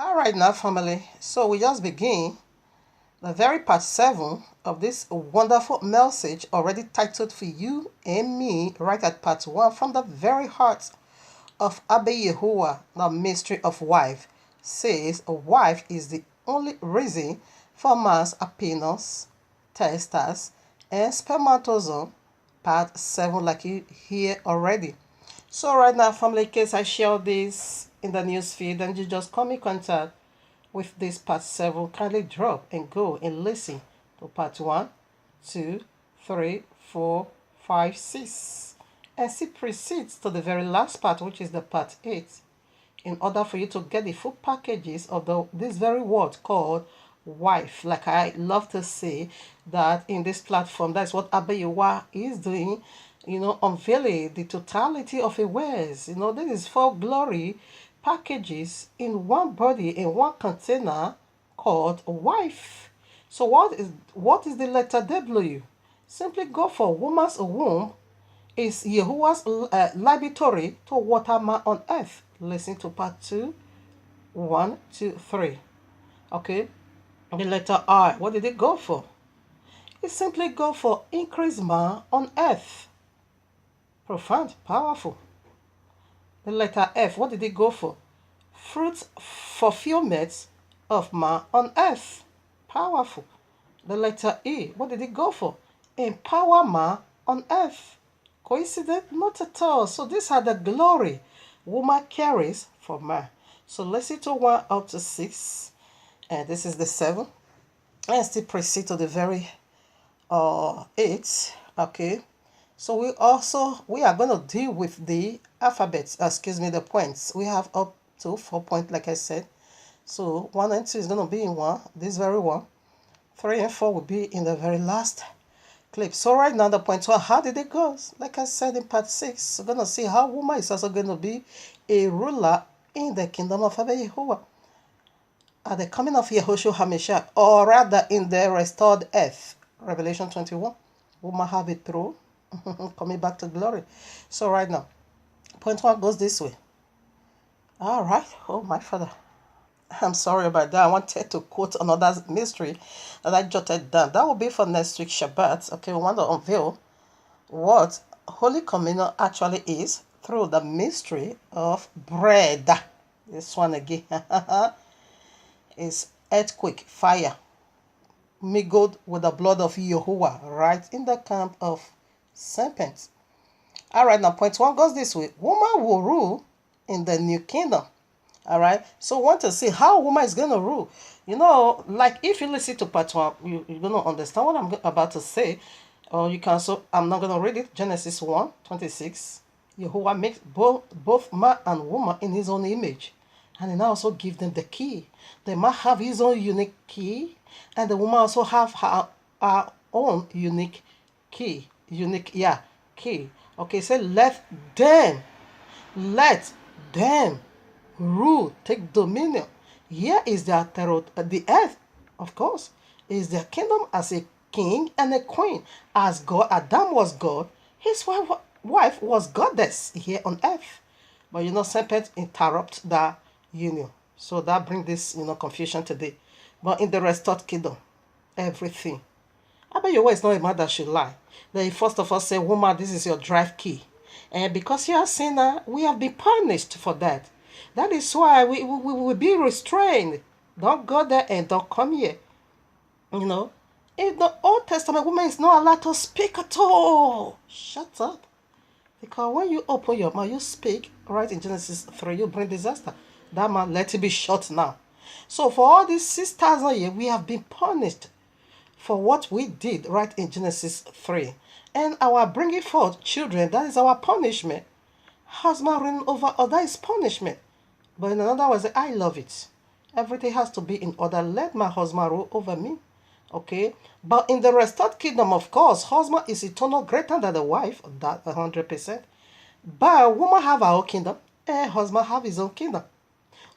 All right, now, family. So we just begin the very part 7 of this wonderful message already titled for you and me right at part 1 from the very heart of Abba Yahuwah, the mystery of wife, says a wife is the only reason for man's happiness, testes, and spermatozoon, part 7, like you hear already. So right now, family, in case I share this in the news feed and you just come in contact with this part 7, kindly drop and go and listen to part 1, 2, 3, 4, 5, 6, and see proceeds to the very last part, which is the part 8, in order for you to get the full packages of this very word called wife. Like I love to say that in this platform, that's what Abba Yahuwah is doing, unveiling the totality of a wares. This is for glory packages in one body, in one container called wife. So what is the letter W? Simply go for woman's womb is Yahuwah's laboratory to water man on earth. Listen to part 2, 1, 2, 3. Okay. The letter I, what did it go for? It simply go for increase man on earth. Profound, powerful. The letter F, what did it go for? Fruit fulfillment of man on earth. Powerful. The letter E, what did it go for? Empower man on earth. Coincident? Not at all. So these are the glory woman carries for man. So let's see to 1 up to 6. And this is the 7. And still proceed to the very 8. Okay. So we are going to deal with the alphabets, the points. We have up to 4 points, like I said. So 1 and 2 is going to be in one, this very one. 3 and 4 will be in the very last clip. So right now the point 1, how did it go? Like I said in part 6, we're going to see how woman is also going to be a ruler in the kingdom of Abba Yahuwah. At the coming of Yehoshua HaMashiach, or rather in the restored earth. Revelation 21. Woman have it through. Coming back to glory. So right now, point 1 goes this way. All right. Oh, my father. I'm sorry about that. I wanted to quote another mystery that I jotted down. That will be for next week Shabbat. Okay, we want to unveil what Holy Communion actually is through the mystery of bread. This one again is earthquake, fire, mingled with the blood of Yahuwah, right in the camp of serpents. All right, now point 1 goes this way. Woman will rule in the new kingdom. All right, so want to see how woman is going to rule. Like if you listen to part 1, you're going to understand what I'm about to say. Or you can also, I'm not going to read it. Genesis 1:26. Yahuwah makes both man and woman in his own image. And he now also give them the key. The man have his own unique key. And the woman also have her own unique key. Key. Okay, say let them rule, take dominion. Here is their the earth, of course, is their kingdom as a king and a queen. As God, Adam was God, his wife was goddess here on earth. But serpent interrupt the union. So that brings this, confusion today. But in the restored kingdom, everything. Abba Yahuwah is not a man that should lie. They first of all say, woman, this is your drive key. And because you are a sinner, we have been punished for that. That is why we will be restrained. Don't go there and don't come here. In the Old Testament, woman is not allowed to speak at all. Shut up. Because when you open your mouth, you speak, right in Genesis 3, you bring disaster. That man, let it be shut now. So for all these 6,000 years, we have been punished for what we did right in Genesis 3. And our bringing forth children, that is our punishment. Husband reigning over other is punishment. But in another words, I love it. Everything has to be in order. Let my husband rule over me. Okay? But in the restored kingdom, of course, husband is eternal greater than the wife. That 100%. But woman have her own kingdom, and husband have his own kingdom.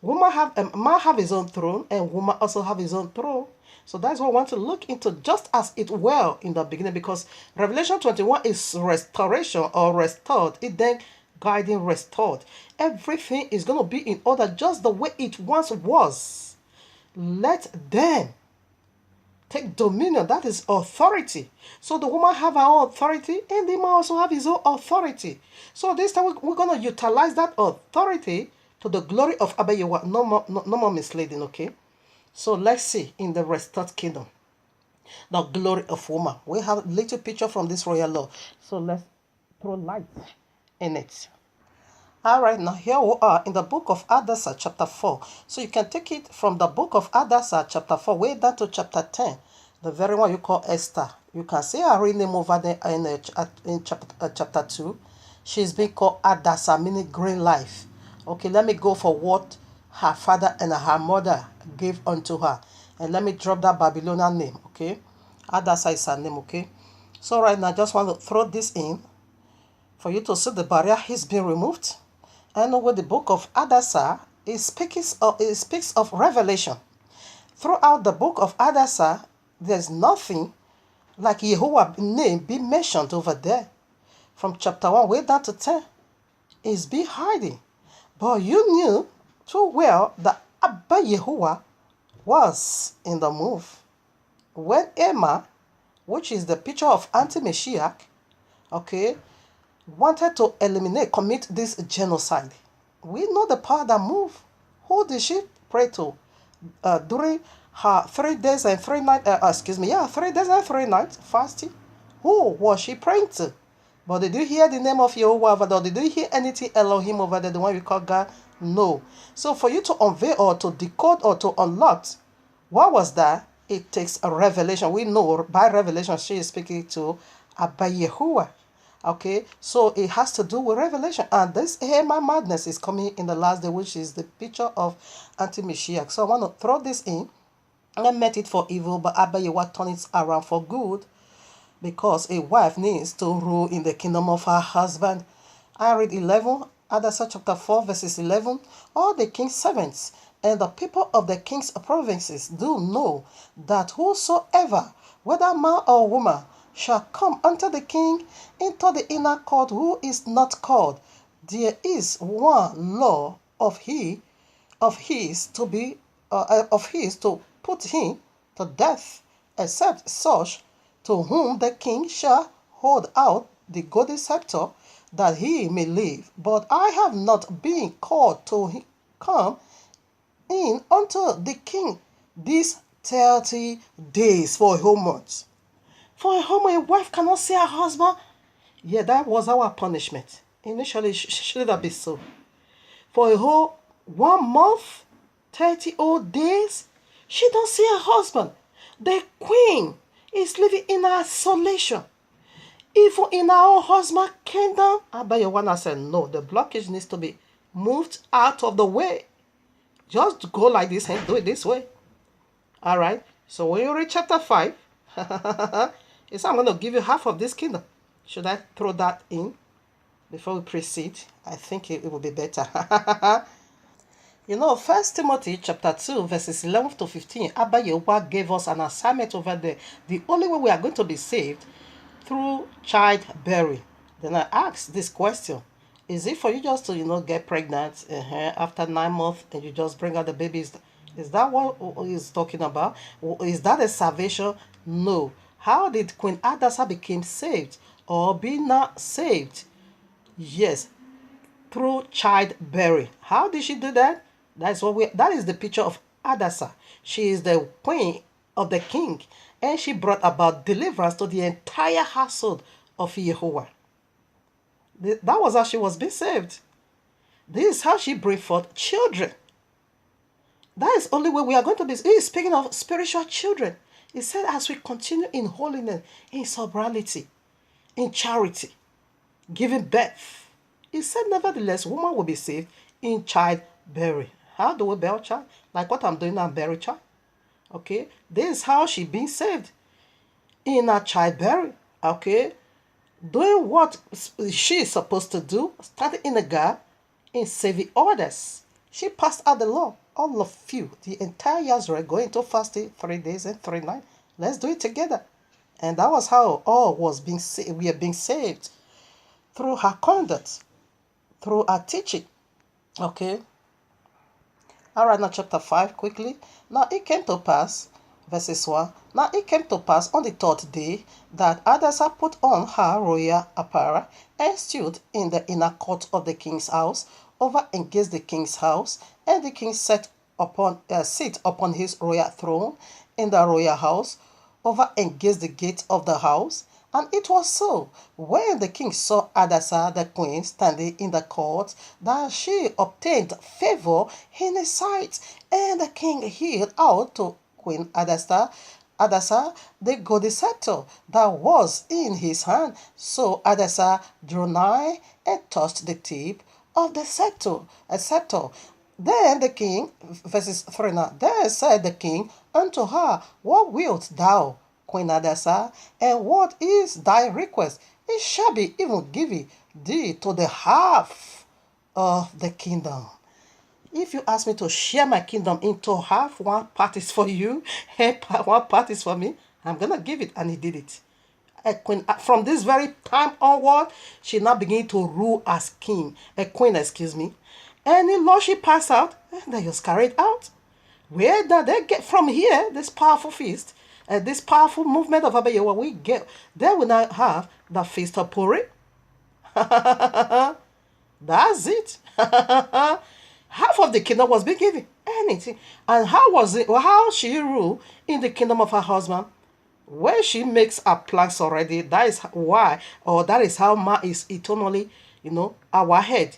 Man have his own throne, and woman also have his own throne. So that's what I want to look into, just as it were in the beginning, because Revelation 21 is restoration or restored. It then guiding, restored. Everything is going to be in order just the way it once was. Let them take dominion. That is authority. So the woman have her own authority, and the man also have his own authority. So this time we're going to utilize that authority to the glory of Abba Yahuwah. No more misleading, okay? So let's see in the restored kingdom, the glory of woman. We have a little picture from this royal law. So let's throw light in it. All right, now here we are in the book of Hadassah, chapter 4. So you can take it from the book of Hadassah, chapter 4, way down to chapter 10, the very one you call Esther. You can see her real name over there in chapter 2. She's being called Hadassah, meaning green life. Okay, let me go for what her father and her mother gave unto her. And let me drop that Babylonian name, okay? Hadassah is her name, okay? So right now, I just want to throw this in for you to see the barrier is being removed. And with the book of Hadassah, it speaks of revelation. Throughout the book of Hadassah, there's nothing like Yahuwah's name be mentioned over there. From chapter 1 way down to 10, it's be hiding. But you knew too well that Abba Yahuwah was in the move. When Emma, which is the picture of anti-Mashiach, okay, wanted to commit this genocide. We know the power that moved. Who did she pray to during her 3 days and 3 nights? 3 days and 3 nights fasting. Who was she praying to? But did you hear the name of Yahuwah over there? Did you hear anything Elohim over there, the one we call God? No. So for you to unveil or to decode or to unlock what was that, it takes a revelation. We know by revelation she is speaking to Abba Yahuwah. Okay, so it has to do with revelation. And this Hema madness is coming in the last day, which is the picture of anti-Mashiach. So I want to throw this in. I meant it for evil, but Abba Yahuwah turned it around for good, because a wife needs to rule in the kingdom of her husband. I read 11, Hadassah chapter 4, verses 11. All the king's servants and the people of the king's provinces do know that whosoever, whether man or woman, shall come unto the king into the inner court who is not called, there is one law of his to put him to death, except such to whom the king shall hold out the golden scepter, that he may live. But I have not been called to come in unto the king these 30 days for a whole month. For a whole month, a wife cannot see her husband. Yeah, that was our punishment. Initially, should have been so. For a whole 1 month, 30 old days, she don't see her husband. The queen is living in isolation. Even in our own husband's kingdom, Abba Yahuwah said, no, the blockage needs to be moved out of the way. Just go like this and do it this way. All right. So when you read chapter 5, it's I'm going to give you half of this kingdom. Should I throw that in before we proceed? I think it will be better. You know, 1 Timothy chapter 2, verses 11 to 15, Abba Yahuwah gave us an assignment over there. The only way we are going to be saved through childbearing. Then I asked this question. Is it for you just to, get pregnant after 9 months and you just bring out the babies? Is that what he's talking about? Is that a salvation? No. How did Queen Hadassah become saved or be not saved? Yes, through childbearing. How did she do that? That is the picture of Hadassah. She is the queen of the king, and she brought about deliverance to the entire household of Yahuwah. That was how she was being saved. This is how she bring forth children. That is the only way we are going to be. He is speaking of spiritual children. He said, as we continue in holiness, in sobriety, in charity, giving birth. He said, nevertheless, woman will be saved in childbearing. How do we bear a child? Like what I'm doing now, bear a child. Okay, this is how she being saved in a childbearing. Okay, doing what she is supposed to do, standing in the gap in saving others. She passed out the law. All of you, the entire Israel, going to fasting 3 days and 3 nights. Let's do it together. And that was how all was being saved. We are being saved through her conduct, through her teaching. Okay. All right, now chapter 5 quickly. Now it came to pass, verses 1. Now it came to pass on the third day that Hadassah put on her royal apparel and stood in the inner court of the king's house, over against the king's house, and the king sit upon his royal throne in the royal house, over against the gate of the house. And it was so, when the king saw Hadassah the queen standing in the court, that she obtained favor in his sight. And the king held out to Queen Hadassah the golden scepter that was in his hand. So Hadassah drew nigh and touched the tip of the scepter. Then the king, verses 3 now, then said the king unto her, What wilt thou, Queen Hadassah, and what is thy request? It shall be even given thee to the half of the kingdom. If you ask me to share my kingdom into half, one part is for you, and one part is for me, I'm going to give it. And he did it. From this very time onward, she now began to rule as a queen, excuse me. Any law she passed out, that was carried out. Where did they get from here, this powerful feast, this powerful movement of Abba Yahweh, we get, they will now have the feast of Purim. That's it. Half of the kingdom was being given. Anything. And how was it? Well, how she ruled in the kingdom of her husband? When she makes her plans already, that is why, or that is how man is eternally, our head.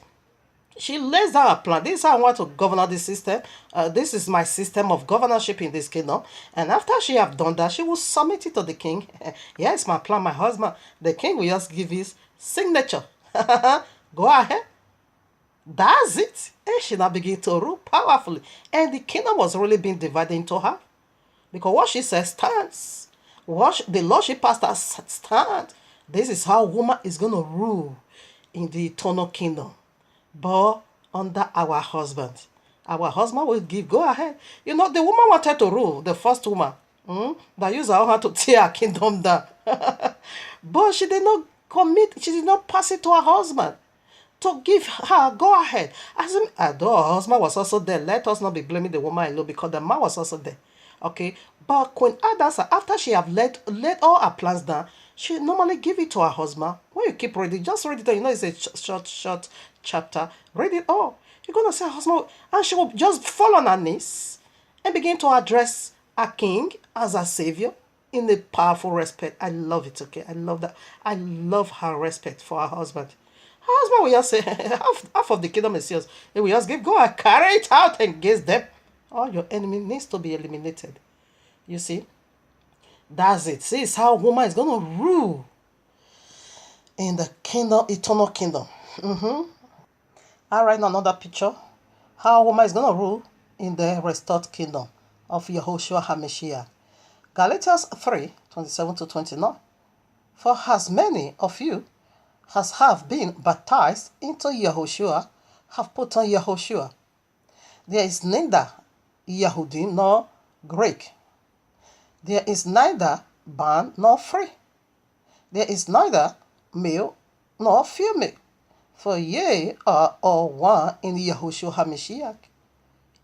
She lays down a plan. This is how I want to govern this system. This is my system of governorship in this kingdom. And after she have done that, she will submit it to the king. Yes, my plan, my husband. The king will just give his signature. Go ahead. That's it. And she now begin to rule powerfully. And the kingdom was really being divided into half. Because what she says stands. The law she passed stands. This is how woman is going to rule in the eternal kingdom. But under our husband. Our husband will go ahead. The woman wanted to rule, the first woman, that used her hand to tear her kingdom down. But she did not she did not pass it to her husband to give her go ahead. Though her husband was also there, let us not be blaming the woman alone, because the man was also there. Okay, but Queen Hadassah, after she have let all her plans down, she normally give it to her husband. When you keep reading, just read it all. It's a short chapter. Read it all. You're going to say her husband, and she will just fall on her knees and begin to address her king as her savior in a powerful respect. I love it, okay? I love that. I love her respect for her husband. Her husband will just say, half of the kingdom is yours. He will just go and carry it out against them. All your enemy needs to be eliminated. You see? That's it. See, it's how a woman is going to rule in the kingdom, eternal kingdom. All right, another picture. How a woman is going to rule in the restored kingdom of Yahushua HaMashiach. Galatians 3:27-29. For as many of you as have been baptized into Yahushua have put on Yahushua. There is neither Yahudi nor Greek. There is neither bond nor free. There is neither male nor female. For ye are all one in Yahushua HaMashiach.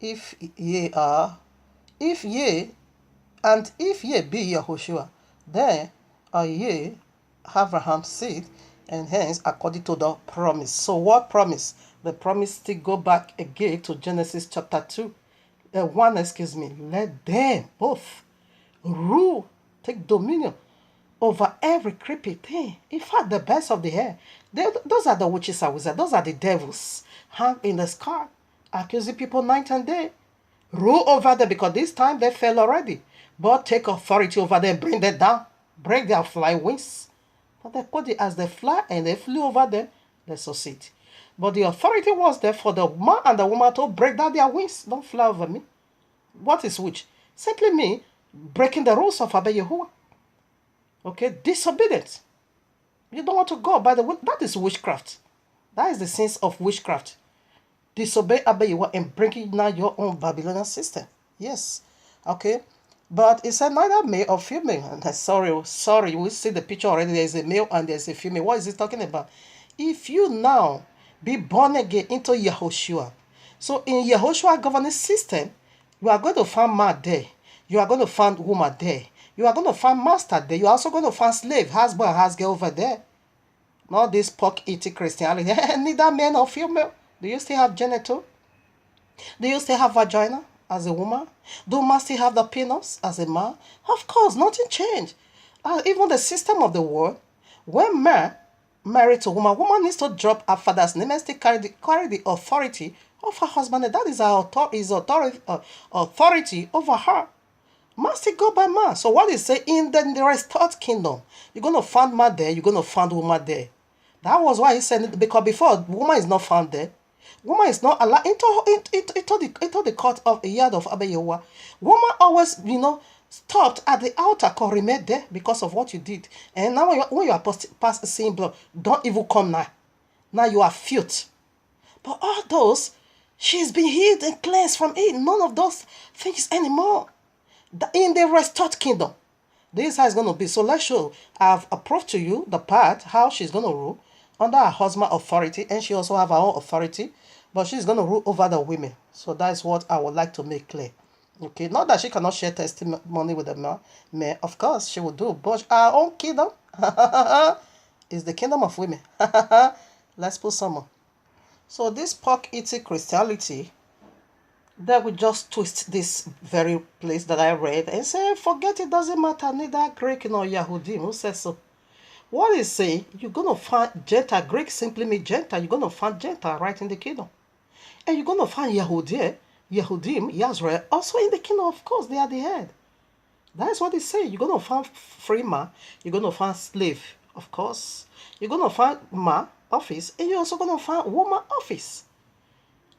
If ye be Yahushua, then are ye Abraham's seed, and hence according to the promise. So what promise? The promise still go back again to Genesis chapter 2. Let them both rule, take dominion over every creepy thing. In fact, the best of the air. Those are the witches and wizards. Those are the devils hung in the sky, accusing people night and day. Rule over them, because this time they fell already. But take authority over them, bring them down, break their fly wings. But they put it as they fly and they flew over them, they succeed. But the authority was there for the man and the woman to break down their wings. Don't fly over me. What is witch? Simply me breaking the rules of Abba Yahuwah. Okay, disobedience. You don't want to go by the way. That is witchcraft. That is the sense of witchcraft. Disobey Abba Yahuwah and bringing now your own Babylonian system. Yes. Okay. But it said neither male or female. And sorry, we see the picture already. There is a male and there is a female. What is it talking about? If you now Be born again into Yahushua. So in Yahushua governance system, you are going to find man there. You are going to find woman there. You are going to find master there. You are also going to find slave, husband, and husband over there. Not this pork eating Christianity. Neither male nor female. Do you still have genital? Do you still have vagina as a woman? Do man still have the penis as a man? Of course, nothing changed. Even the system of the world, when man married to woman, woman needs to drop her father's name and still carry the authority of her husband. And that is authority over her. Man still go by man. So what is say in the restored kingdom? You're going to find man there, you're going to find woman there. That was why he said it, because before, woman is not found there. Woman is not allowed into the court of the yard of Abba Yehovah. Woman always, stopped at the altar, remain there because of what you did. And now when you are past seeing blood, don't even come now. Now you are filth. But all those, she's been healed and cleansed from it. None of those things anymore. In the restored kingdom, this is how it's going to be. So let's show. I've approved to you the part how she's going to rule under her husband's authority, and she also have her own authority, but she's going to rule over the women. So that's what I would like to make clear. Okay, not that she cannot share testimony with the man. Of course, she will do, but our own kingdom is the kingdom of women. Let's put some more. So this pork eating Christianity, that we just twist this very place that I read and say, forget it, doesn't matter, neither Greek nor Yahudim. Who says so? What is saying, you're going to find Gentile. Greek simply means Gentile. You're going to find Gentile right in the kingdom. And you're going to find Yahudim, Yahweh, also in the kingdom. Of course, they are the head. That's what they say. You're going to find free man. You're going to find slave, of course. You're going to find man, office. And you're also going to find woman, office.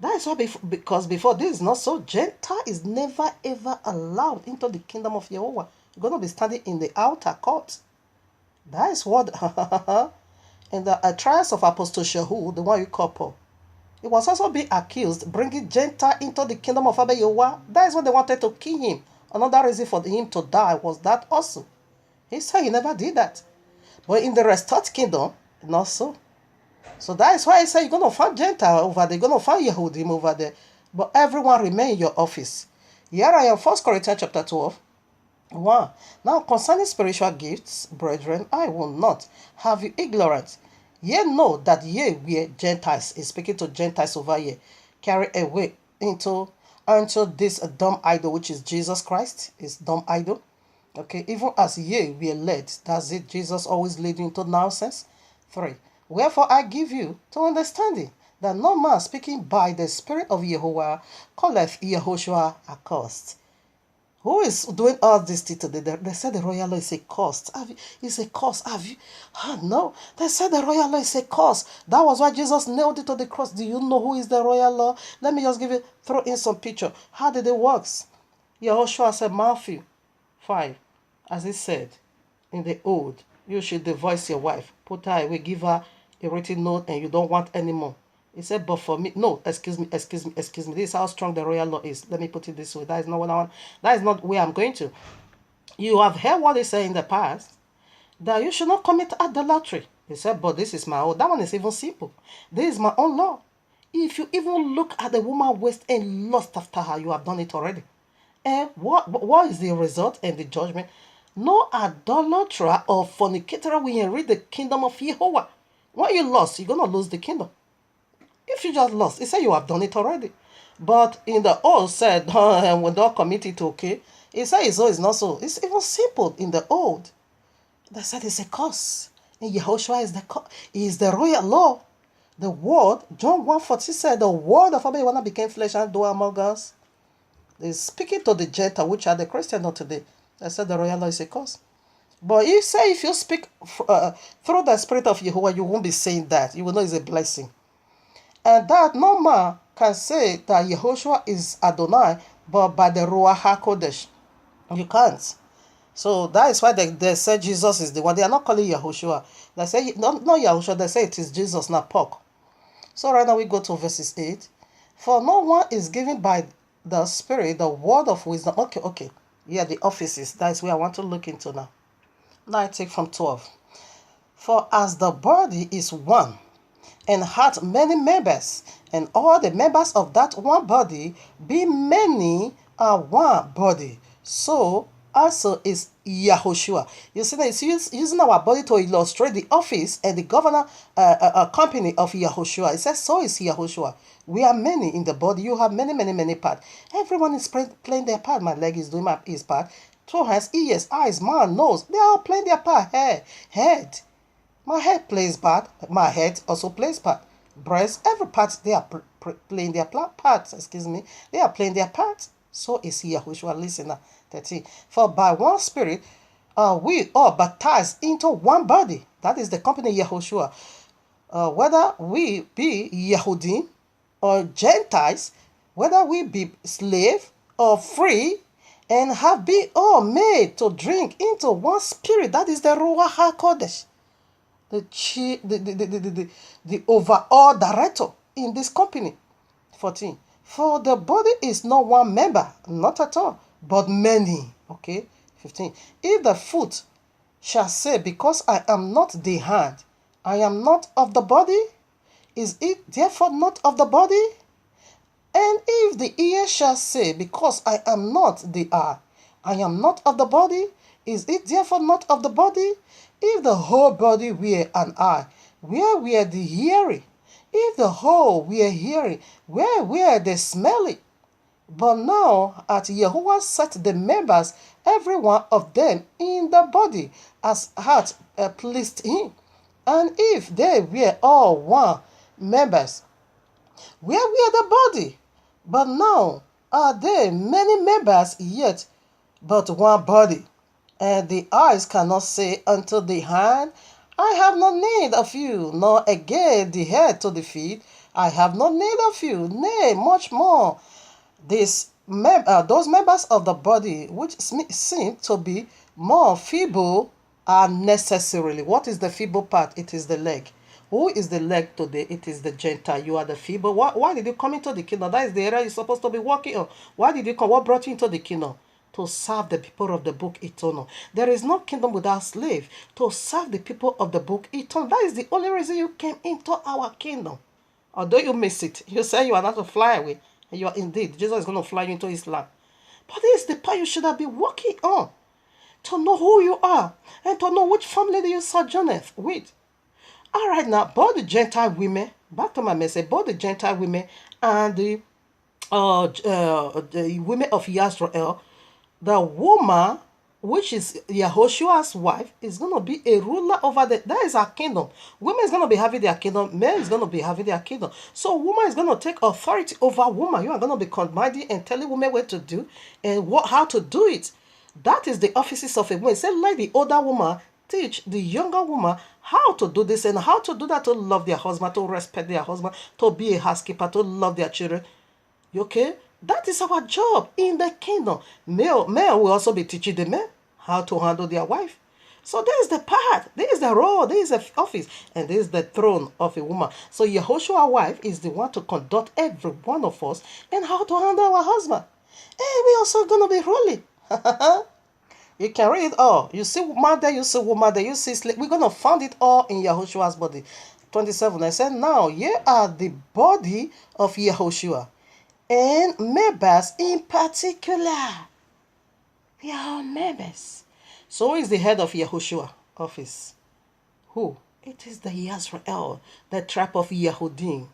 That is why, because before this is not so, Gentile is never ever allowed into the kingdom of Yehovah. You're going to be standing in the outer court. That is what, in the trials of Apostle Shahu, the one you call Paul, he was also being accused, bringing Gentile into the kingdom of Abba Yehovah. That is what they wanted to kill him. Another reason for him to die was that also. He said he never did that. But in the restored kingdom, not so. So that is why I say you're going to find Gentile over there, you're going to find Yehudim over there. But everyone remain in your office. Here I am, 1 Corinthians chapter 12. 1. Now concerning spiritual gifts, brethren, I will not have you ignorant. Ye know that ye were Gentiles, is speaking to Gentiles over here, carry away into this dumb idol, which is Jesus Christ, is dumb idol. Okay, even as ye were led, that's it, Jesus always leading into nonsense. 3. Wherefore I give you to understanding that no man speaking by the Spirit of Yehovah calleth Yahushua accursed. Who is doing all this today? They said the royal law is a cost. It's a cost. Have you? No. They said the royal law is a cost. That was why Jesus nailed it to the cross. Do you know who is the royal law? Let me just throw in some picture. How did it work? Yahushua said, Matthew 5, as he said in the old, you should divorce your wife. Put her away, give her a written note, and you don't want any more. He said, but for me, no, excuse me. This is how strong the royal law is. Let me put it this way. That is not what I want. That is not where I'm going to. You have heard what they say in the past, that you should not commit adultery. He said, but this is my own. That one is even simple. This is my own law. If you even look at the woman's waist and lust after her, you have done it already. And what is the result and the judgment? No adulterer or fornicator will inherit the kingdom of Yehovah. When you lost, you're going to lose the kingdom. If you just lost, he said you have done it already. But in the old said, when they commit it, okay. He said it's so, it's not so. It's even simple in the old. They said it's a curse. And Yehoshua is the royal law. The word, John 1:40 said, the word of Abba became flesh and dwelt among us. He's speaking to the Gentile, which are the Christians not today. They said the royal law is a curse. But he said if you speak through the Spirit of Yehovah, you won't be saying that. You will know it's a blessing. And that no man can say that Yehoshua is Adonai, but by the Ruach HaKodesh. You can't. So that is why they say Jesus is the one. They are not calling Yehoshua. They say, not Yahushua, they say it is Jesus, not pork. So right now we go to verses 8. For no one is given by the Spirit the word of wisdom. Okay. Yeah, the offices. That is where I want to look into now. Now I take from 12. For as the body is one, and hath many members, and all the members of that one body, being many, are one body. So also is Yahushua. You see that it's using our body to illustrate the office and the governor company of Yahushua. It says, so is Yahushua. We are many in the body. You have many, many, many parts. Everyone is playing their part. My leg is doing his part. Two hands, ears, eyes, mouth, nose. They are all playing their part. Hair, head. My head plays part. My head also plays part. Breast, every part, they are playing their parts. Excuse me. They are playing their parts. So is Yahushua. Listen now. 13. For by one Spirit we all baptized into one body. That is the company Yahushua. Whether we be Yehudim or Gentiles, whether we be slave or free, and have been all made to drink into one Spirit. That is the Ruach HaKodesh. The overall director in this company. 14. For the body is not one member, not at all, but many. Okay. 15. If the foot shall say, because I am not the hand, I am not of the body, is it therefore not of the body? And if the ear shall say, because I am not the eye, I am not of the body, is it therefore not of the body? If the whole body were an eye, where were the hearing? If the whole were hearing, where were the smelling? But now at Yahuwah set the members, every one of them, in the body, as hath pleased him. And if they were all one members, where were the body? But now are there many members, yet but one body. And the eyes cannot say unto the hand, I have no need of you, nor again the head to the feet, I have no need of you. Nay, much more, those members of the body which seem to be more feeble are necessarily. What is the feeble part? It is the leg. Who is the leg today? It is the Gentile. You are the feeble. Why did you come into the kingdom? That is the area you're supposed to be working on. Why did you come? What brought you into the kingdom? To serve the people of the book eternal. There is no kingdom without slave. To serve the people of the book eternal. That is the only reason you came into our kingdom. Although you miss it, you say you are not to fly away. And you are indeed. Jesus is going to fly you into his land. But this is the part you should have been working on. To know who you are. And to know which family you sojourn with. All right, now, both the Gentile women, back to my message, both the Gentile women and the women of Israel, the woman, which is Yahushua's wife, is going to be a ruler over that is our kingdom. Women is going to be having their kingdom. Men is going to be having their kingdom. So woman is going to take authority over woman. You are going to be commanding and telling women what to do and how to do it. That is the offices of a woman. Say, let the older woman teach the younger woman how to do this and how to do that, to love their husband, to respect their husband, to be a housekeeper, to love their children. Okay? That is our job in the kingdom. Men will also be teaching the men how to handle their wife. So this is the part, this is the role, this is the office, and this is the throne of a woman. So Yahushua's wife is the one to conduct every one of us and how to handle our husband. And we also going to be ruling. You can read it all. You see man there, you see woman there, you see slave. We're going to find it all in Yahushua's body. 27, I said, now ye are the body of Yahushua, and members in particular. We are all members. So who is the head of Yahushua office? Who? It is the Yisrael, the tribe of Yehudim.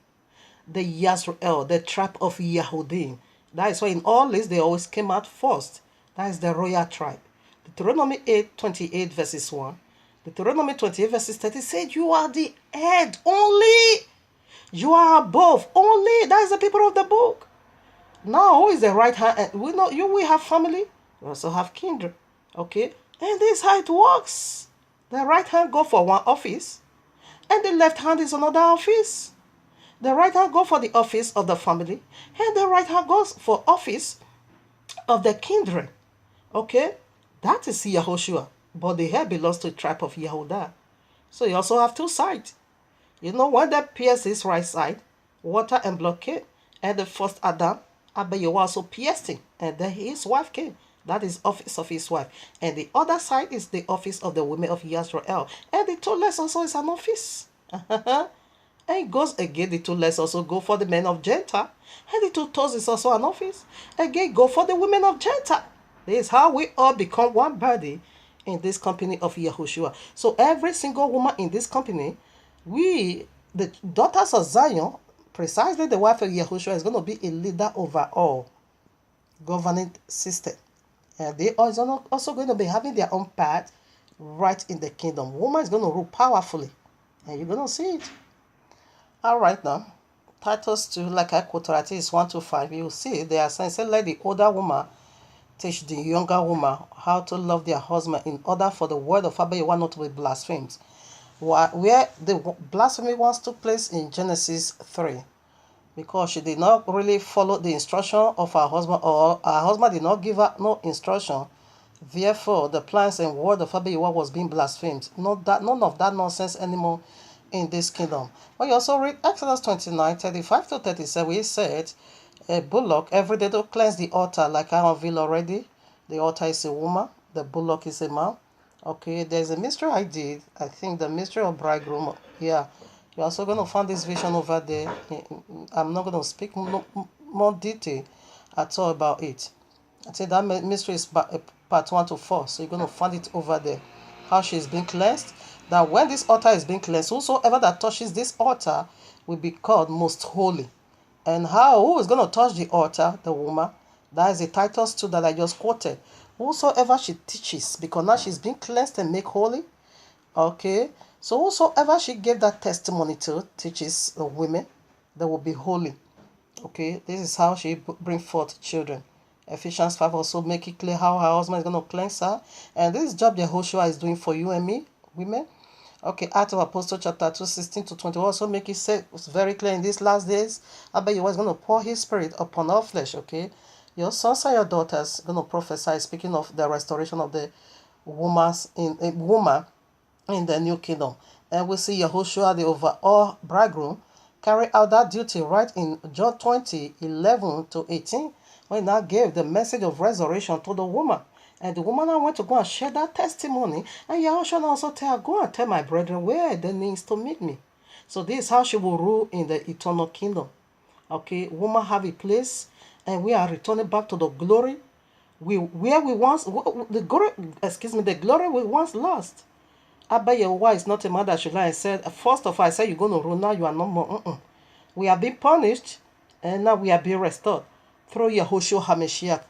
The Yisrael, the tribe of Yehudim. That is why in all lists they always came out first. That is the royal tribe. Deuteronomy 8:28 verses 1. Deuteronomy 28 verses 30 said, you are the head only. You are above only. That is the people of the book. Now, who is the right hand? We know we have family. We also have kindred. Okay? And this is how it works. The right hand go for one office, and the left hand is another office. The right hand go for the office of the family, and the right hand goes for office of the kindred. Okay? That is Yahushua. But the head belongs to the tribe of Yehudah. So you also have two sides. You know, when they pierced his right side, water and blood came. And the first Adam, Abiyahu also pierced him. And then his wife came. That is office of his wife. And the other side is the office of the women of Israel. And the toilet also is an office. And it goes again, the two let's also go for the men of Gentile. And the two toes is also an office. Again, go for the women of Gentile. This is how we all become one body in this company of Yahushua. So every single woman in this company, we, the daughters of Zion, precisely the wife of Yahushua, is going to be a leader over all governing system. And they are also going to be having their own part right in the kingdom. Woman is going to rule powerfully. And you're going to see it. All right now. Titus 2, like I quoted, I think it's 1 to 5. You see, they are saying, let the older woman teach the younger woman how to love their husband in order for the word of Abba not to be blasphemed. Where the blasphemy once took place in Genesis 3. Because she did not really follow the instruction of her husband, or her husband did not give her no instruction. Therefore, the plans and word of Abba was being blasphemed. None of that nonsense anymore in this kingdom. When you also read Exodus 29, 35 to 37, he said, a bullock every day to cleanse the altar, like I unveiled already. The altar is a woman, the bullock is a man. Okay, there's a mystery I did. I think the mystery of bridegroom. Yeah, you're also going to find this vision over there. I'm not going to speak more detail at all about it. I think that mystery is part 1 to 4. So you're going to find it over there. How she is being cleansed. That when this altar is being cleansed, whosoever that touches this altar will be called most holy. And who is going to touch the altar? The woman. That is the Titus 2 that I just quoted. Whosoever she teaches, because now she's been cleansed and made holy. Okay. So whosoever she gave that testimony to, teaches the women, they will be holy. Okay. This is how she bring forth children. Ephesians 5 also make it clear how her husband is going to cleanse her. And this job Yahushua is doing for you and me, women. Okay, Acts of Apostles chapter 2, 16 to 20 also make it say it's very clear in these last days. Abba Yahuwah is going to pour his spirit upon all flesh, okay? Your sons and your daughters going to prophesy, speaking of the restoration of the woman in the new kingdom. And we see Yahushua, the overall bridegroom, carry out that duty right in John 20, 11 to 18, when he now gave the message of resurrection to the woman. And the woman now went to go and share that testimony. And Yahushua also tell her, go and tell my brethren where they need to meet me. So this is how she will rule in the eternal kingdom. Okay, woman have a place, and we are returning back to the glory. The glory we once lost. Abba Yahuwah is not a man that should lie and said, first of all, I said you're going to rule, now you are no more. We are being punished, and now we are being restored through Yahushua HaMashiach,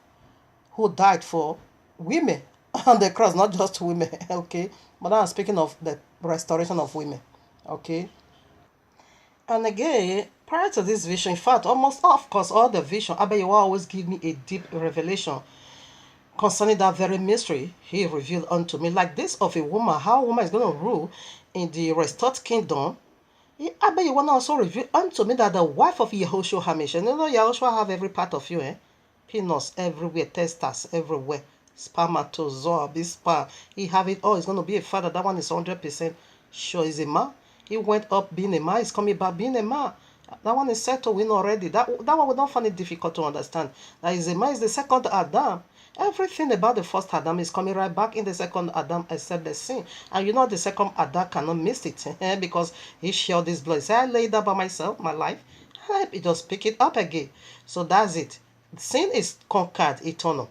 who died for women on the cross, not just women, okay? But I'm speaking of the restoration of women, okay? And again, prior to this vision, in fact, almost, of course, all the vision, Abba Yahuwah always give me a deep revelation concerning that very mystery he revealed unto me, like this of a woman, how a woman is going to rule in the restored kingdom. Abba Yahuwah also revealed unto me that the wife of Yahushua HaMashiach, Yahushua have every part of you, peanuts everywhere, testas everywhere, spermatozoa, this sperm, he have it all. He's going to be a father. That one is 100% sure. He's a man. He went up being a man. He's coming back being a man. That one is settled in already. That one we don't find it difficult to understand. That is a man is the second Adam. Everything about the first Adam is coming right back in the second Adam except the sin. And you know the second Adam cannot miss it because he shared this blood. He said, I laid down by myself, my life. And I just pick it up again. So that's it. Sin is conquered, eternal.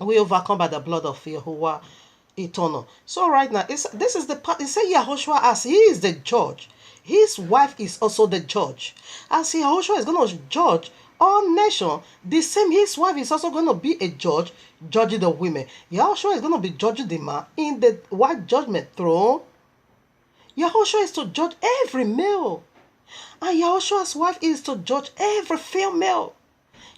We overcome by the blood of Yahuwah, eternal. So right now, this is the part. It says Yahushua as he is the judge. His wife is also the judge. As Yahushua is going to judge all nations, the same his wife is also going to be a judge, judging the women. Yahushua is going to be judging the man in the white judgment throne. Yahushua is to judge every male. And Yahushua's wife is to judge every female.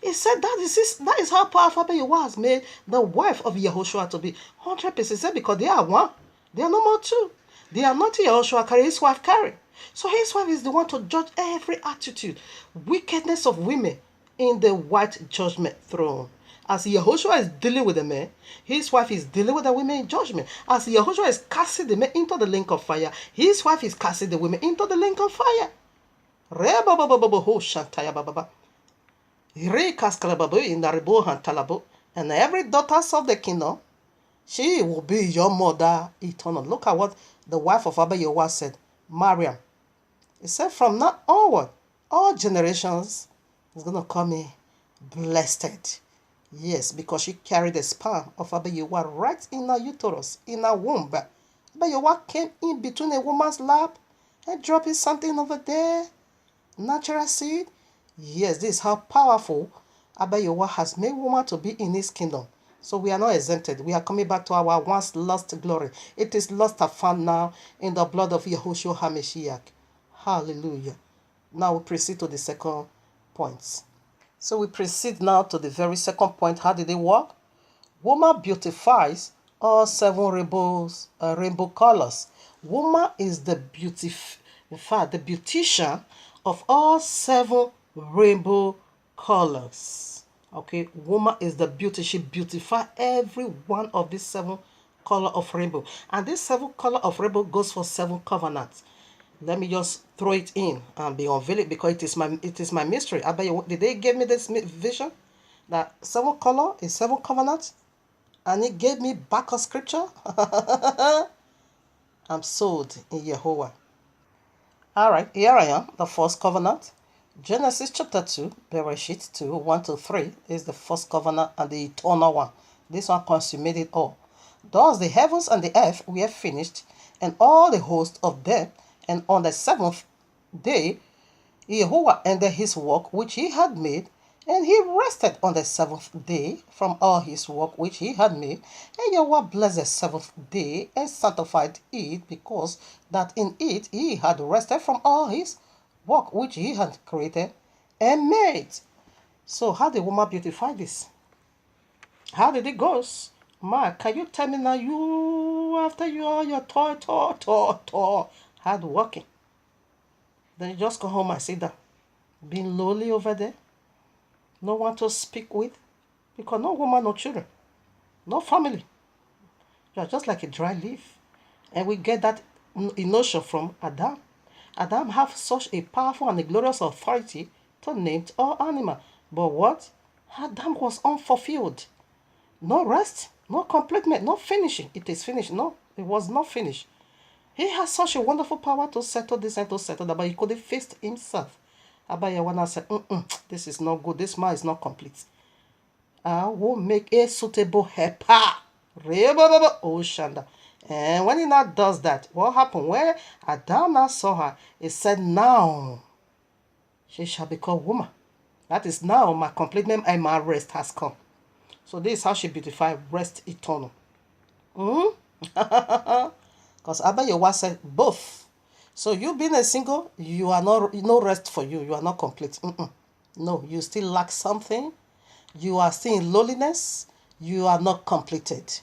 He said that is how powerful Yahuwah has made the wife of Yahushua to be 100%. He said because they are one. They are no more two. They are not Yahushua carry, his wife carry. So his wife is the one to judge every attitude, wickedness of women in the white judgment throne. As Yahushua is dealing with the men, his wife is dealing with the women in judgment. As Yahushua is casting the men into the lake of fire, his wife is casting the women into the lake of fire. And every daughter of the kingdom, she will be your mother eternal. Look at what the wife of Abba Yahuwah said. Mariam, It said from now onward, all generations is going to call me blessed. Yes, because she carried the sperm of Abayewa right in her uterus, in her womb. Abayewa came in between a woman's lap and dropped something over there. Natural seed. Yes, this is how powerful Abayewa has made woman to be in his kingdom. So we are not exempted. We are coming back to our once lost glory. It is lost and found now in the blood of Yahushua HaMashiach. Hallelujah. Now we proceed to the second point. So we proceed now to the very second point. How did it work? Woman beautifies all seven rainbow colors. Woman is the the beautician of all seven rainbow colors. Okay, woman is the beauty. She beautifies every one of these seven color of rainbow. And this seven color of rainbow goes for seven covenants. Let me just throw it in and be unveiled because it is my mystery. I bet you, did they give me this vision that seven color is seven covenants, and it gave me back of scripture. I'm sold in Yahuwah. All right, here I am, the first covenant. Genesis chapter 2, Bereshit 2, 1 to 3 is the first covenant and the eternal one. This one consummated all. Thus the heavens and the earth were finished, and all the host of them. And on the seventh day, Yahuwah ended his work which he had made, and he rested on the seventh day from all his work which he had made. And Yahuwah blessed the seventh day and sanctified it, because that in it he had rested from all his work which he had created and made. So how did woman beautify this? How did it go? Ma, can you tell me now, you, after you all your toil, hard working, then you just go home and sit down, being lowly over there, no one to speak with, because no woman, no children, no family. You are just like a dry leaf. And we get that notion from Adam. Adam have such a powerful and a glorious authority to name all animal. But what? Adam was unfulfilled. No rest, no completement, no finishing. It is finished. No, it was not finished. He has such a wonderful power to settle this and to settle that, but he couldn't face himself. Abayawana said, this is not good. This man is not complete. I will make a suitable helper. Oh, Shanda. And when he now does that, what happened? When Adam now saw her, he said, now she shall be called woman. That is now my completement and my rest has come. So this is how she beautified rest eternal. Because Abayewa said both. So you being a single, you are not, no rest for you. You are not complete. No, you still lack something. You are still in lowliness. You are not completed.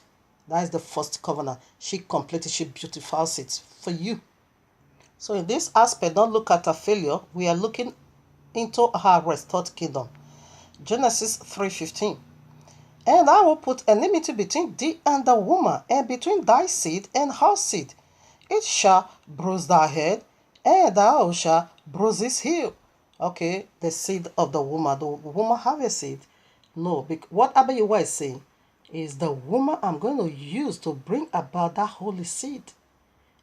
That is the first covenant. She completed, she beautifies it for you. So in this aspect, don't look at her failure. We are looking into her restored kingdom. Genesis 3:15. And I will put enmity between thee and the woman, and between thy seed and her seed. It shall bruise thy head, and thou shalt bruise his heel. Okay, the seed of the woman. The woman have a seed. No, what Abayewa is saying is the woman I'm going to use to bring about that holy seed.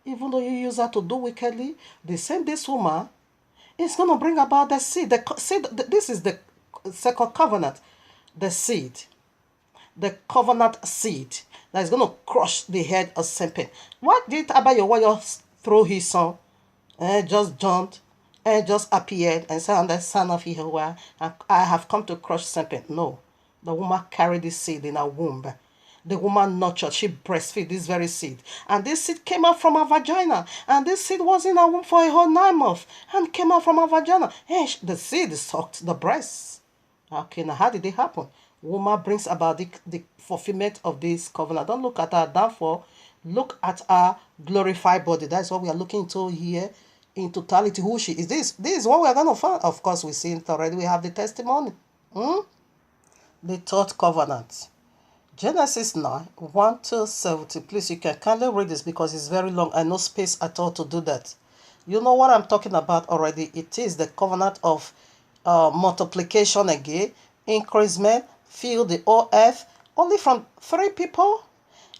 Even though you use her to do wickedly, the same this woman is going to bring about the seed. This is the second covenant. The seed. The covenant seed that is going to crush the head of serpent. What did Abayewa throw his son and just jumped and just appeared and said, I'm the son of Yahuwah, and I have come to crush serpent? No. The woman carried this seed in her womb. The woman nurtured, she breastfed this very seed. And this seed came out from her vagina. And this seed was in her womb for a whole 9 months and came out from her vagina. And the seed sucked the breast. Okay, now how did it happen? Woman brings about the fulfillment of this covenant. Don't look at her downfall. Look at her glorified body. That's what we are looking into here in totality. Who she is. This is what we are going to find. Of course, we've seen it already. We have the testimony. The third covenant. Genesis 9, 1 to 70. Please, you can kindly read this because it's very long and no space at all to do that. You know what I'm talking about already. It is the covenant of multiplication again, increasement, fill the whole earth, only from 3 people.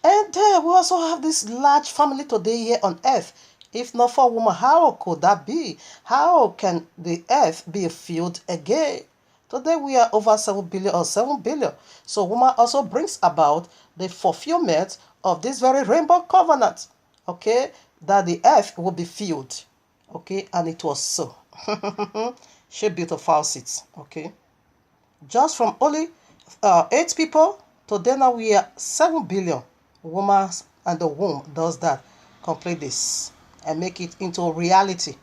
And we also have this large family today here on earth. If not for woman, how could that be? How can the earth be filled again? Today we are over 7 billion or 7 billion. So woman also brings about the fulfillment of this very rainbow covenant. Okay, that the earth will be filled. Okay, and it was so. She built a faucet. Okay, just from only 8 people, today now we are 7 billion. Woman and the womb does that. Complete this and make it into reality.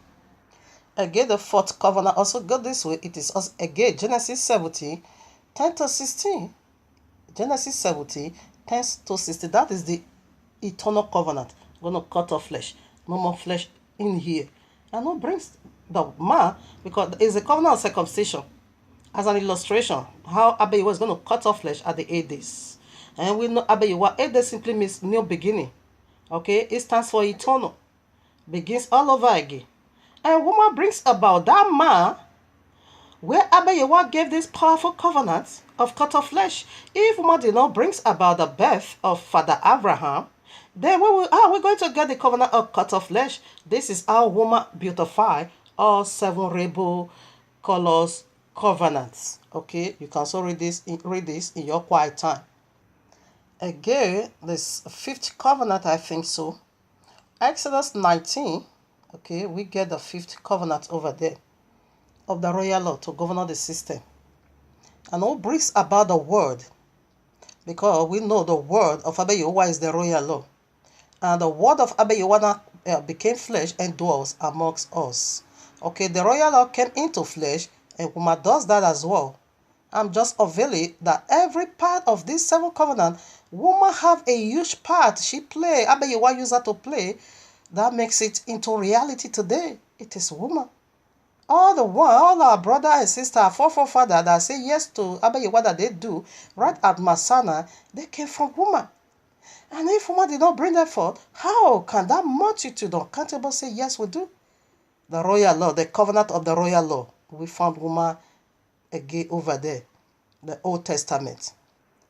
Again, the fourth covenant also go this way. It is also, again, Genesis 17, 10 to 16. Genesis 17, 10 to 16. That is the eternal covenant. Going to cut off flesh. No more flesh in here. And what brings the man, because it's a covenant of circumcision. As an illustration, how Abayewa is going to cut off flesh at the 8 days. And we know Abayewa, 8 days simply means new beginning. Okay, it stands for eternal. Begins all over again. And woman brings about that man where Abayewa gave this powerful covenant of cut off flesh. If woman did not bring about the birth of Father Abraham, then how are we going to get the covenant of cut off flesh? This is how woman beautify all 7 rainbow colors covenants. Okay, you can also read this in your quiet time. Again, this 5th covenant, I think so. Exodus 19. Okay, we get the 5th covenant over there of the royal law to govern the system. And what brings about the word? Because we know the word of Abayewa is the royal law. And the word of Abayewa became flesh and dwells amongst us. Okay, the royal law came into flesh, and woman does that as well. I'm just unveiling that every part of this 7 covenant, woman have a huge part. She play. Abayewa use her to play. That makes it into reality today. It is woman. All our brother and sister, our forefather that say yes to Abayewa that they do, right at Masana, they came from woman. And if woman did not bring that forth, how can that multitude uncountable say yes we do? The royal law, the covenant of the royal law. We found woman again over there, the Old Testament.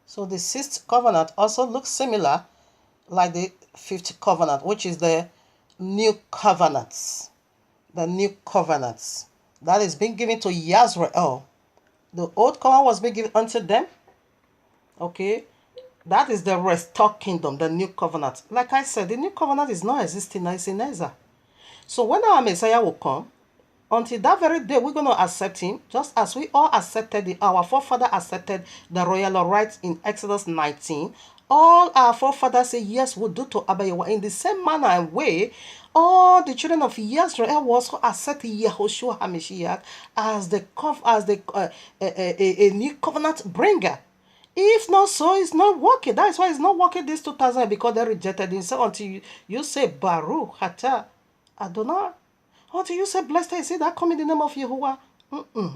So the 6th covenant also looks similar like the 5th covenant, which is the new covenants. The new covenants. That is being given to Yisrael. The old covenant was being given unto them. Okay. That is the restored kingdom, the new covenant. Like I said, the new covenant is not existing as in Ezra. So when our Messiah will come, until that very day, we're going to accept him, just as we all accepted, our forefather accepted the royal rights in Exodus 19. All our forefathers say, yes, we'll do to Abayewa. In the same manner and way, all the children of Israel will also accept Yahushua HaMashiach as a new covenant bringer. If not so, it's not working. That is why it's not working this 2000, because they rejected him. So until you say Baruch Hata Adonai, until you say blessed is he that come in the name of Yahuwah,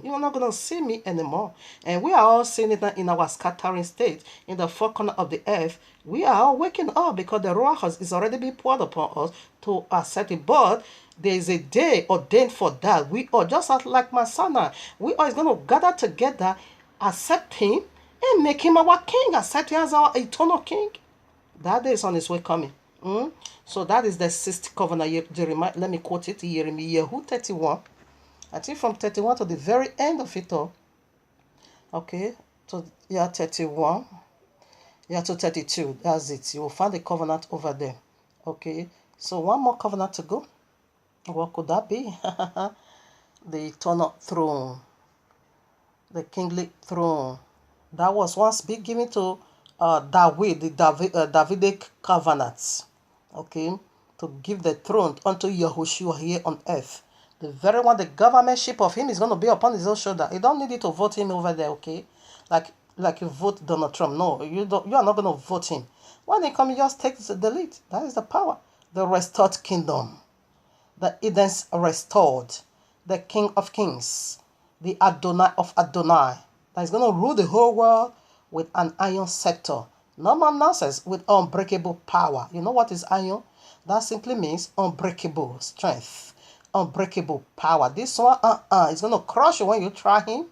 you're not going to see me anymore. And we are all seeing it in our scattering state, in the 4 corners of the earth. We are all waking up because the YAHUAH'S is already being poured upon us to accept it. But there is a day ordained for that. We are just like Masana. We are going to gather together, accept him, and make him our king, accept him as our eternal king. That day is on its way coming. So that is the 6th covenant. Jeremiah, let me quote it. Yehu 31. I think from 31 to the very end of it all. Okay. To 31. To 32. That's it. You will find the covenant over there. Okay. So one more covenant to go. What could that be? The eternal throne. The kingly throne. That was once been given to David, the Davidic covenants. Okay, to give the throne unto Yahushua here on earth. The very one, the governmentship of him is going to be upon his own shoulder. You don't need it to vote him over there, okay? Like you vote Donald Trump. No, you are not going to vote him. When he comes, you just take the lead. That is the power. The restored kingdom. The Eden's restored. The King of Kings. The Adonai of Adonai. That is going to rule the whole world with an iron scepter. No more nonsense, with unbreakable power. You know what is iron? That simply means unbreakable strength, unbreakable power. This one, is going to crush you when you try him.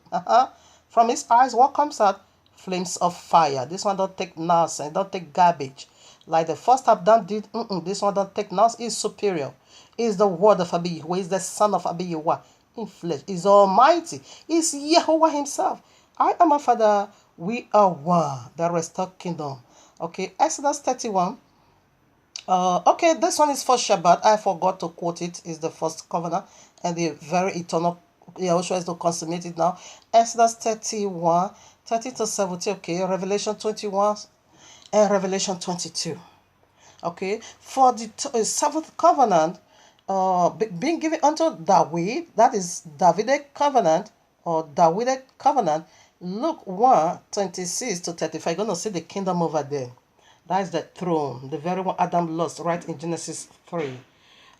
From his eyes, what comes out? Flames of fire. This one don't take nonsense, don't take garbage. Like the first Adam did, this one don't take now is superior. Is the word of Abi, who is the son of Abi in flesh, is almighty, is Yahuwah himself. I am a father, we are one, the restored kingdom. Okay, Exodus 31. Okay, this one is for Shabbat. I forgot to quote it. Is the first covenant and the very eternal. Yahushua is to consummate it now. Exodus 31, 30 to 70. Okay, Revelation 21 and Revelation 22. Okay, for the seventh covenant, being given unto David, that is Davidic covenant or Davidic covenant. Luke 1, 26 to 35. You're going to see the kingdom over there. That is the throne, the very one Adam lost, right in Genesis 3.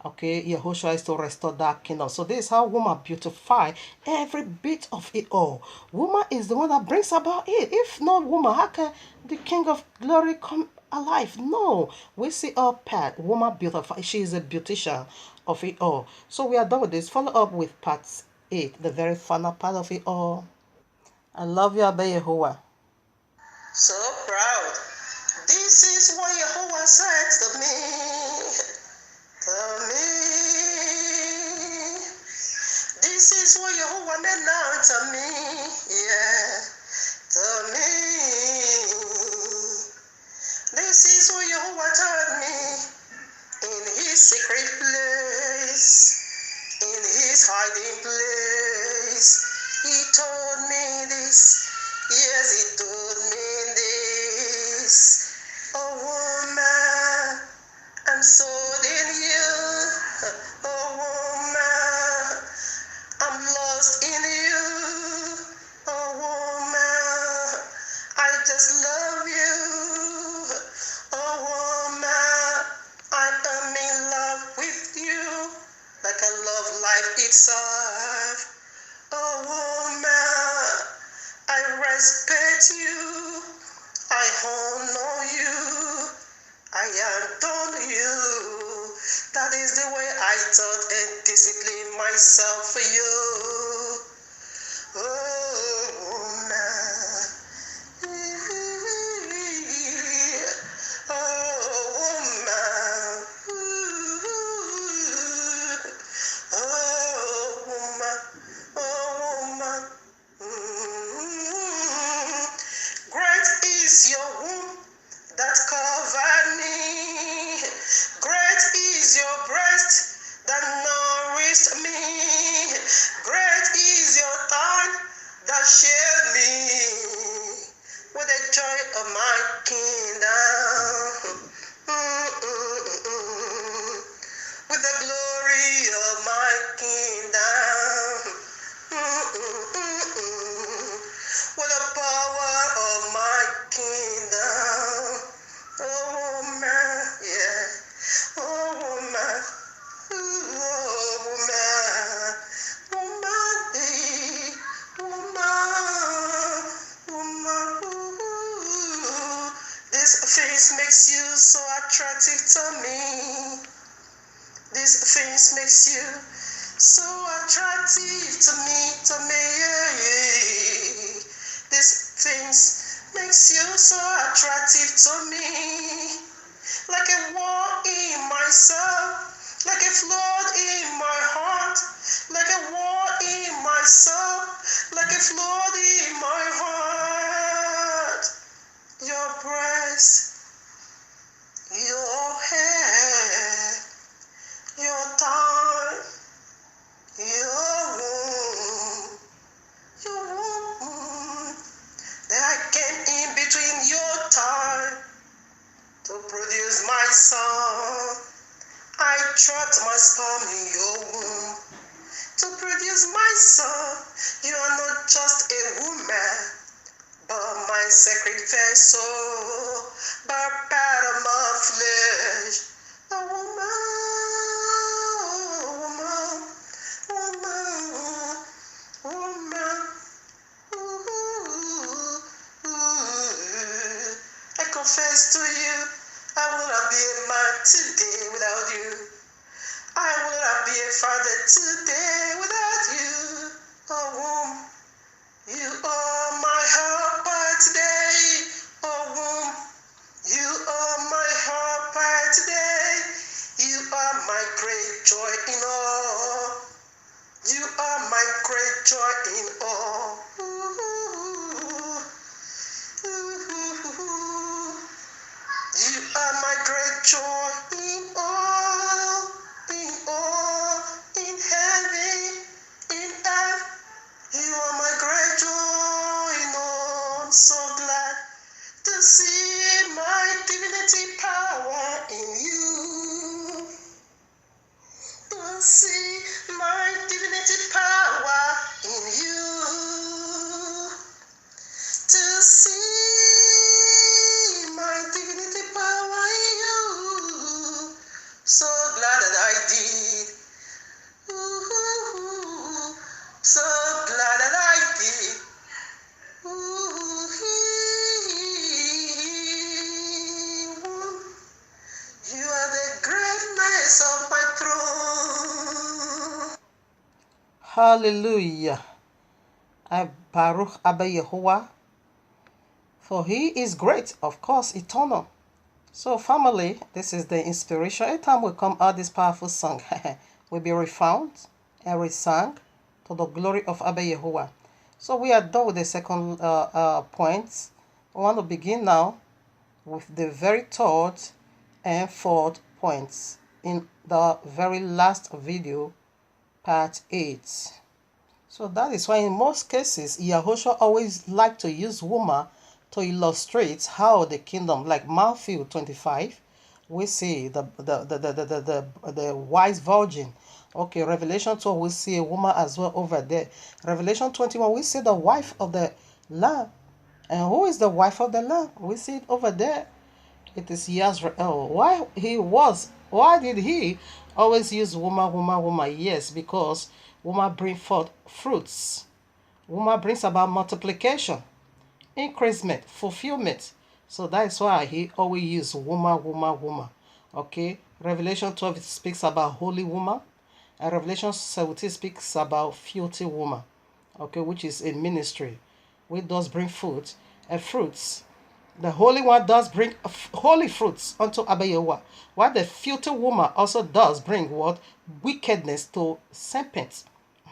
Okay, Yahushua is to restore that kingdom. So this is how woman beautify every bit of it all. Woman is the one that brings about it. If not woman, how can the King of Glory come alive? No. We see her part. Woman beautify. She is a beautician of it all. So we are done with this. Follow up with part 8, the very final part of it all. I love you, Abba Yahuwah. So proud. This is what Yahuwah said to me. To me. This is what Yahuwah made known to me. Yeah. To me. This is what Yahuwah told me in his secret place, in his hiding place. He told me this. Yes, he told me this. Oh woman, I'm sold in you. Oh woman, I'm lost in you. Oh woman, I just love you. Oh woman, I am in love with you, like I love life itself. Oh woman, I respect you, I honor you, I adore you. That is the way I taught and discipline myself for you. Oh woman, oh woman, oh woman, oh woman. Great is your womb that covered me. Great is your breast that nourished me. Great is your thigh that shared me with the joy of my kingdom. With the glory of my kingdom. With the power of my kingdom. Oh man, yeah. Oh man. Oh man. Woman, woman, woman. This face makes you so attractive to me. This face makes you so attractive to me, yeah, yeah. This things makes you so attractive to me. Like a war in myself, like a flood in my heart, like a war in myself, like a flood in my heart. Your breast, your hair, your time, your womb, that I came in between your time to produce my son. I trapped my sperm in your womb to produce my son. You are not just a woman, but my sacred vessel, but part of my flesh. A woman, woman. I confess to you, I will not be a man today without you. I will not be a father today without you. Oh, womb, you are my helper today. Oh, womb, you are my helper. joy in all. You are my great joy in all, in heaven, in earth. You are my great joy in all. I'm so glad to see my divinity power in you. To see my divinity power in you. To see my divinity power in you. So glad that I did. Ooh, so glad that I did. Ooh, you are the greatness of my throne. Hallelujah. I Baruch Abba Yahuwah. For he is great, of course, eternal. So family, this is the inspiration. Every time we come out this powerful song will be refound and resung to the glory of Abba Yahuwah. So we are done with the second point. We want to begin now with the very third and fourth points in the very last video, part 8. So that is why in most cases, Yahushua always liked to use woman to illustrate how the kingdom, like Matthew 25, we see the wise virgin. Okay, Revelation 12, we see a woman as well over there. Revelation 21, we see the wife of the Lamb. And who is the wife of the Lamb? We see it over there. It is Yasrael. Why did he always use woman? Yes, because woman bring forth fruits. Woman brings about multiplication, increasement, fulfillment. So that is why he always use woman. Okay. Revelation 12 speaks about holy woman. And Revelation 17 speaks about filthy woman. Okay, which is a ministry. Which does bring fruit and fruits. The Holy One does bring holy fruits unto Abba Yahuwah, while the filthy woman also does bring what? Wickedness to serpents.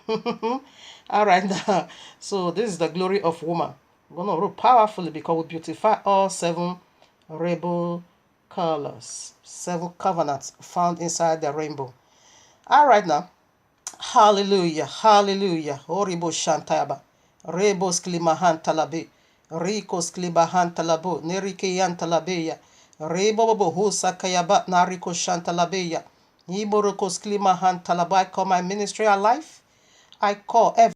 All right, now, so this is the glory of woman. We're going to rule powerfully because we beautify all 7 rainbow colors, 7 covenants found inside the rainbow. All right, now. Hallelujah, hallelujah. Oribo shantayaba. Rebo sklimahan talabe. Rico sklibahan talabo. Nerike yan talabeya. Rebo bobo husa kayaba nariko shantalabeya. Iboroko sklimahan talaba. I call my ministry alive. I call every